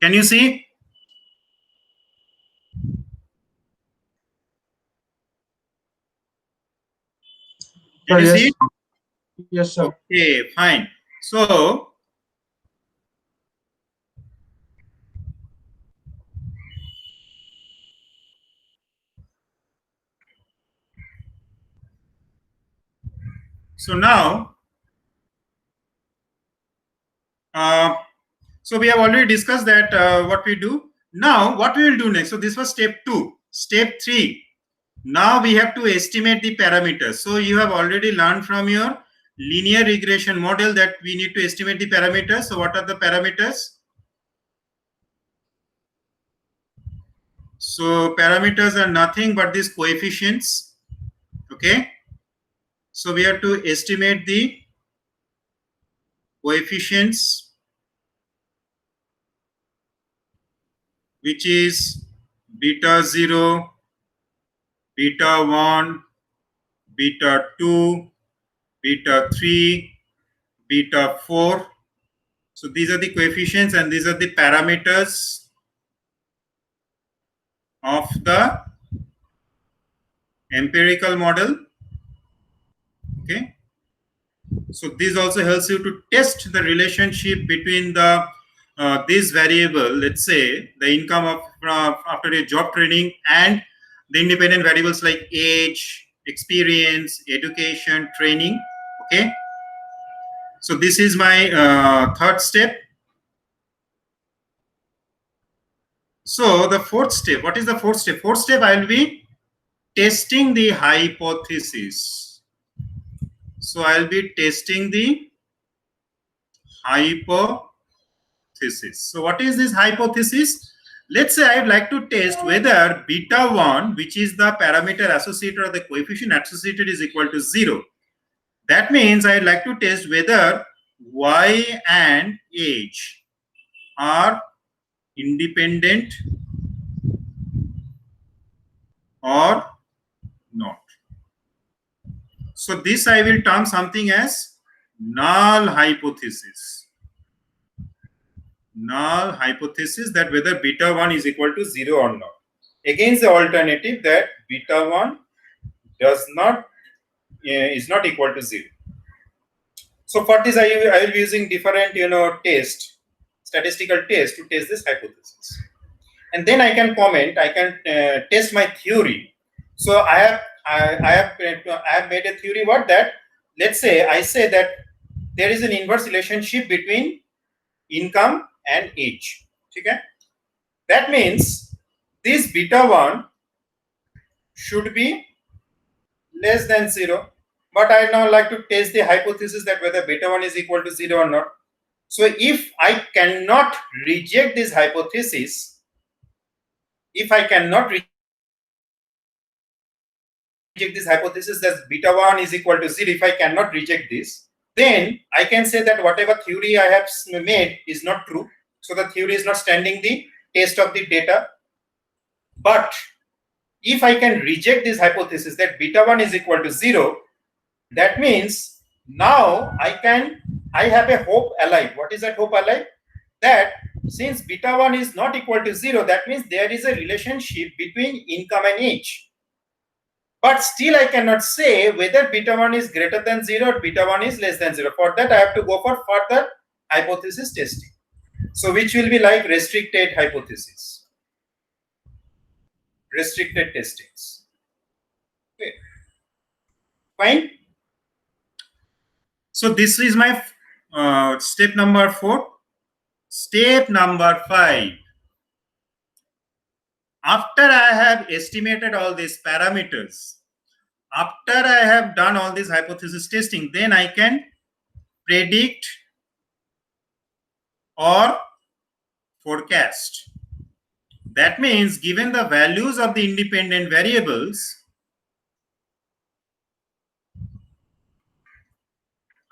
Can you see? Can you Yes. see? Yes, sir. Okay, fine. So now, so we have already discussed that what we do. Now, what we will do next? So this was step 2. Step 3. Now we have to estimate the parameters. So you have already learned from your linear regression model that we need to estimate the parameters. So what are the parameters? So parameters are nothing but these coefficients. Okay. So we have to estimate the coefficients, which is beta 0, beta 1, beta 2, beta 3, beta 4. So these are the coefficients and these are the parameters of the empirical model. Okay. So this also helps you to test the relationship between the this variable, let's say the income of after a job training, and the independent variables like age, experience, education, training. Okay. So this is my third step. So the fourth step, what is the fourth step? Fourth step, I will be testing the hypothesis. So I'll be testing the hypothesis. So what is this hypothesis? Let's say I would like to test whether beta 1, which is the parameter associated or the coefficient associated, is equal to 0. That means I would like to test whether y and age are independent or not. So this I will term something as null hypothesis. Null hypothesis, that whether beta 1 is equal to 0 or not. Against the alternative that beta 1 does not is not equal to 0. So for this I will be using different statistical test to test this hypothesis. And then I can comment, I can test my theory. So I have made a theory what that, let's say I say that there is an inverse relationship between income and age. Okay? That means this beta 1 should be less than 0. But I now like to test the hypothesis that whether beta 1 is equal to 0 or not. So if I cannot reject this hypothesis, if I cannot reject this hypothesis that beta 1 is equal to 0, if I cannot reject this, then I can say that whatever theory I have made is not true. So the theory is not standing the test of the data. But if I can reject this hypothesis that beta 1 is equal to 0, that means now I have a hope alive. What is that hope alive? That since beta 1 is not equal to 0, that means there is a relationship between income and age. But still I cannot say whether beta 1 is greater than 0 or beta 1 is less than 0. For that I have to go for further hypothesis testing. So which will be like restricted hypothesis. Restricted testings. Okay. Fine. So this is my step number 4. Step number 5. After I have estimated all these parameters, after I have done all this hypothesis testing, then I can predict or forecast. That means given the values of the independent variables,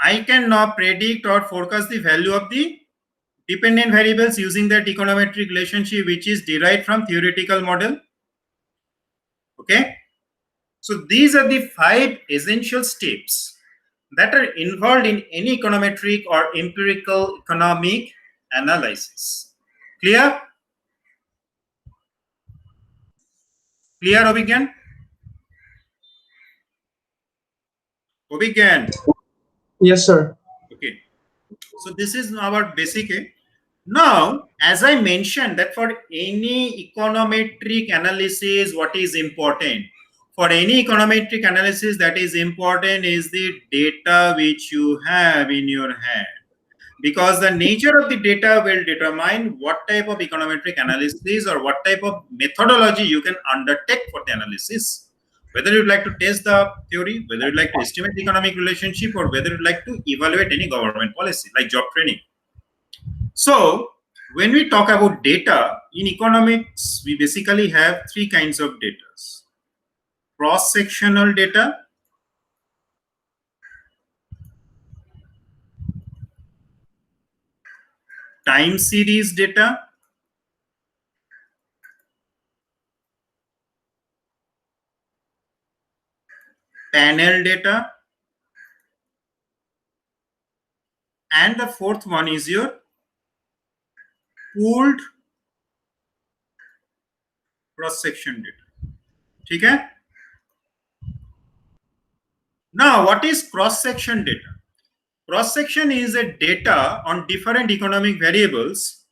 I can now predict or forecast the value of the dependent variables using that econometric relationship which is derived from theoretical model. Okay. So these are the 5 essential steps that are involved in any econometric or empirical economic analysis. Clear? Clear, Abhigyan? Abhigyan? Yes, sir. Okay. So this is our basic. Now, as I mentioned that for any econometric analysis, what is important? For any econometric analysis, that is important is the data which you have in your hand. Because the nature of the data will determine what type of econometric analysis or what type of methodology you can undertake for the analysis. Whether you'd like to test the theory, whether you'd like to estimate the economic relationship, or whether you'd like to evaluate any government policy like job training. So, when we talk about data in economics, we basically have three kinds of data: cross-sectional data, time series data, panel data, and the fourth one is your pooled cross-section data. Okay? Now, what is cross-section data? Cross-section is a data on different economic variables.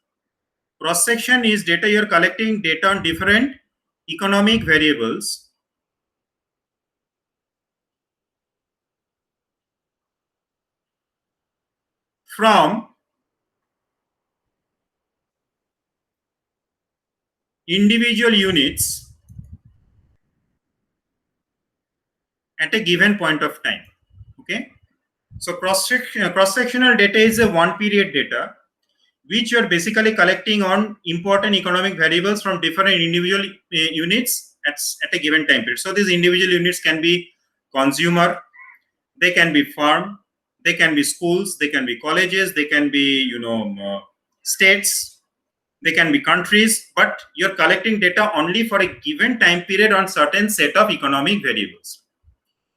Cross-section is data you're collecting data on different economic variables from individual units at a given point of time. Okay, so cross-sectional data is a one period data which you are basically collecting on important economic variables from different individual units at a given time period. So these individual units can be consumer, they can be farm, they can be schools, they can be colleges, they can be states, they can be countries, but you're collecting data only for a given time period on certain set of economic variables.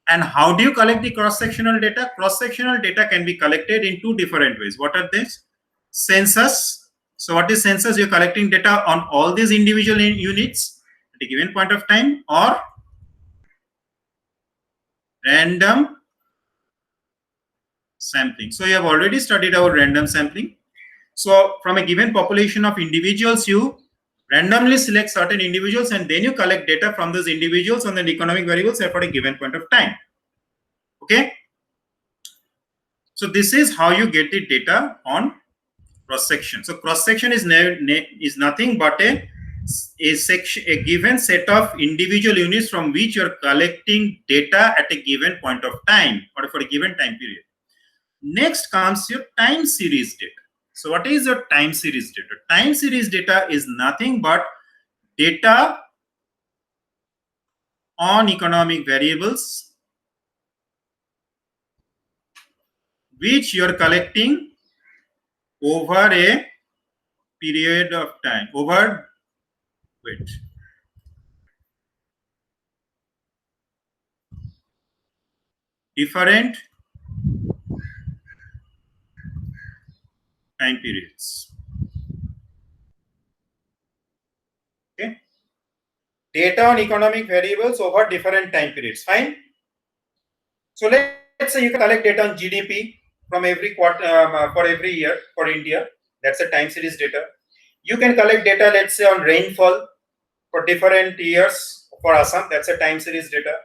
And how do you collect the cross-sectional data? Cross-sectional data can be collected in two different ways. What are these? Census. So what is census? You're collecting data on all these individual units at a given point of time, or random sampling. So you have already studied our random sampling. So from a given population of individuals, you randomly select certain individuals and then you collect data from those individuals on the economic variables for a given point of time. Okay. So this is how you get the data on cross-section. So cross-section is nothing but a given set of individual units from which you are collecting data at a given point of time or for a given time period. Next comes your time series data. So what is your time series data? Time series data is nothing but data on economic variables which you are collecting over a period of time, different time periods. Okay. Data on economic variables over different time periods. Fine. So let's say you can collect data on GDP from every quarter for every year for India. That's a time series data. You can collect data, let's say, on rainfall for different years for Assam. That's a time series data.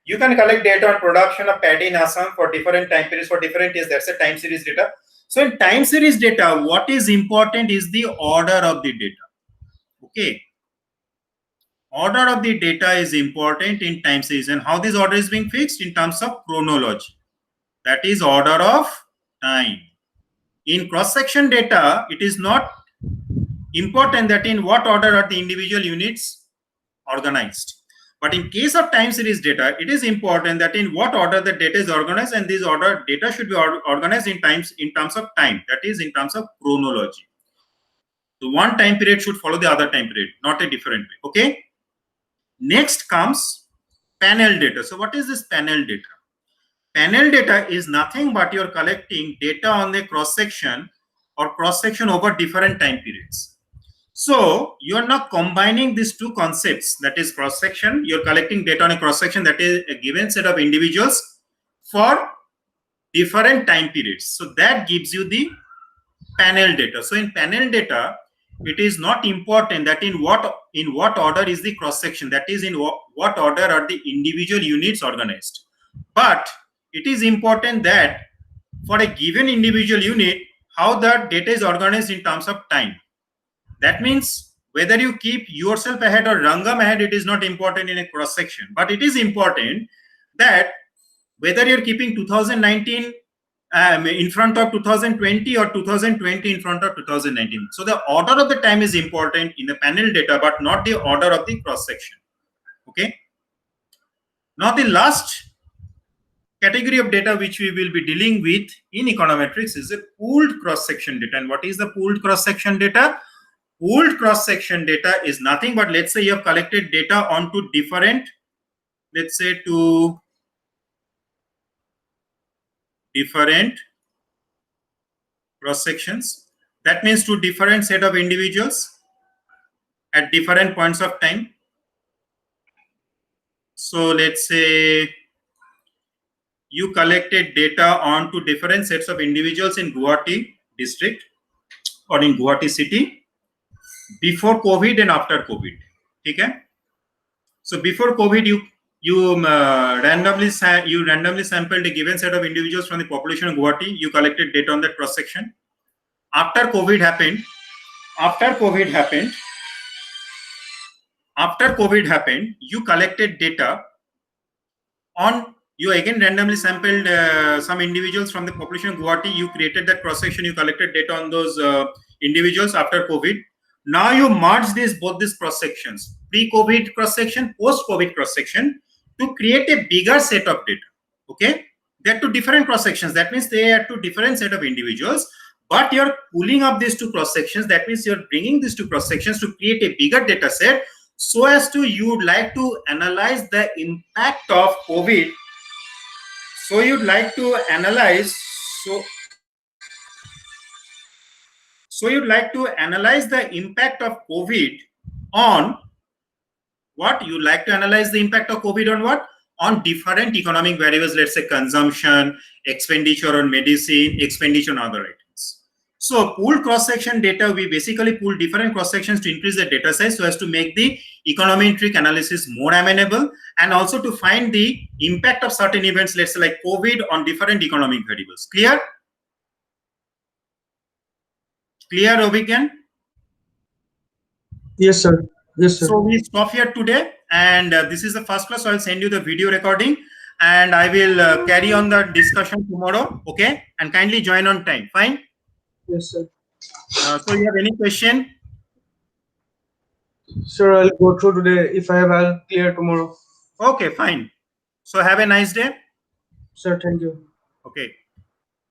You can collect data on production of paddy in Assam for different time periods for different years. That's a time series data. So in time series data, what is important is the order of the data. Okay. Order of the data is important in time series, and how this order is being fixed in terms of chronology. That is order of time. In cross-section data, it is not important that in what order are the individual units organized. But in case of time series data, it is important that in what order the data is organized, and this order data should be organized in terms of time. That is in terms of chronology. So one time period should follow the other time period, not a different way. Okay. Next comes panel data. So what is this panel data? Panel data is nothing but you're collecting data on the cross-section or cross-section over different time periods. So you are now combining these two concepts, that is cross section. You're collecting data on a cross section, that is a given set of individuals for different time periods. So that gives you the panel data. So in panel data, it is not important that in what order is the cross section, that is in what order are the individual units organized. But it is important that for a given individual unit, how the data is organized in terms of time. That means whether you keep yourself ahead or Rangam ahead, it is not important in a cross section. But it is important that whether you're keeping 2019 in front of 2020 or 2020 in front of 2019. So the order of the time is important in the panel data, but not the order of the cross section. Okay. Now the last category of data which we will be dealing with in econometrics is a pooled cross section data. And what is the pooled cross section data? Pooled cross section data is nothing but, let's say you have collected data onto different, let's say to different cross sections. That means to different set of individuals at different points of time. So let's say you collected data onto different sets of individuals in Guwahati district or in Guwahati city before COVID and after COVID. Okay. So before COVID, you randomly sampled a given set of individuals from the population of Guwahati. You collected data on that cross section. After COVID happened, you collected data on, you again randomly sampled some individuals from the population of Guwahati. You created that cross section. You collected data on those individuals after COVID. Now you merge both these cross sections, pre-COVID cross section, post-COVID cross section, to create a bigger set of data. Okay, they're two different cross sections. That means they are two different set of individuals, but you're pulling up these two cross sections. That means you're bringing these two cross sections to create a bigger data set, so as to, you would like to analyze the impact of COVID. So you'd like to analyze, so you'd like to analyze the impact of COVID on what? You like to analyze the impact of COVID on what? On different economic variables, let's say consumption, expenditure on medicine, expenditure on other items. So pooled cross-section data, we basically pool different cross-sections to increase the data size so as to make the econometric analysis more amenable, and also to find the impact of certain events, let's say like COVID, on different economic variables. Clear? Clear, Obhigyan? Yes, sir. Yes, sir. So we stop here today, and this is the first class. So I'll send you the video recording, and I will carry on the discussion tomorrow. Okay, and kindly join on time. Fine. Yes, sir. So you have any question? Sir, I'll go through today. If I have, I'll clear tomorrow. Okay, fine. So have a nice day. Sir, thank you. Okay.